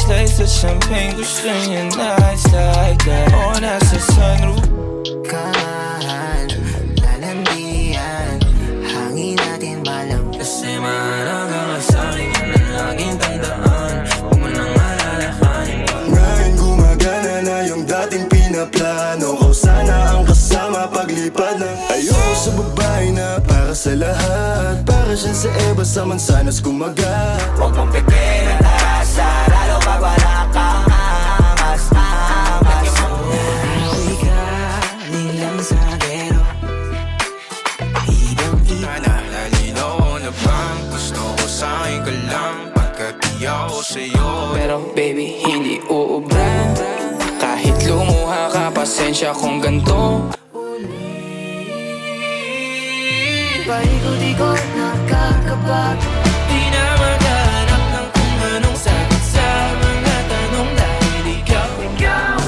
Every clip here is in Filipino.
Taste of champagne, gusto niya nights like that. O nasa sunroof. Kamahan, lalandian, hangin natin balang. Kasi mahalaga ka sa'kin, yan ang laging tandaan. Huwag mo nang alalahanin. Ngayon gumagana na yung dating pinaplano ko. Sana ang kasama paglipad ng ayoko sa babae na para sa lahat. Para siya sa Eva sa mansanas kumagat. Huwag mong pipirin ang asa, lalo pag wala kang angas. Uwi ka nilang sagero, Nalilinaw na bang gusto ko sa'kin ka lang, pagkat di ako sa'yo. Pero baby, hindi uubra. Kahit lumuha ka, pasensya kung ganto. paikot-ikot nakakapag Di na maghanap ng kung anong sagot sa mga tanong. Dahil ikaw lang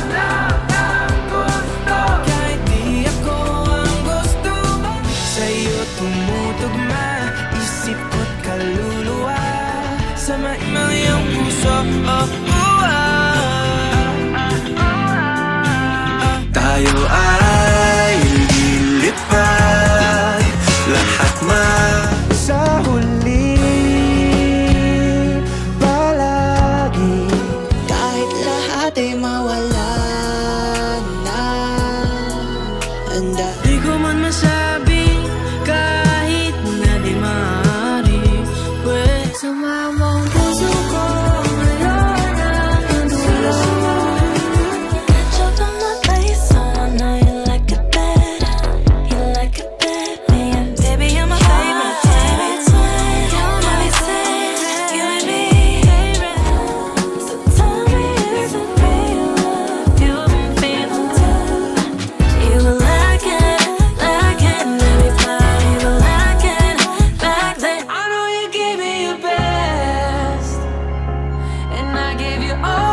ang gusto. Kahit di ako ang gusto, sa'yo tumutugma isip ko't kaluluwa. Samain mo iyong puso, Tayo ay lilipad, lahat sa huli palagi. kahit lahat ay mawala na. Handa di ko man masabi kahit na di maaari. sumama ang puso ko ngayon ang dulo. Catch up on my face, so I know you like it better. You like it better, yeah. Baby, you're my favorite twin. Wanna be safe, you and me. So tell me, is it real love you've been feeling too? You were lacking, let me fly. You were lacking back then. I know you gave me your best, and I gave you all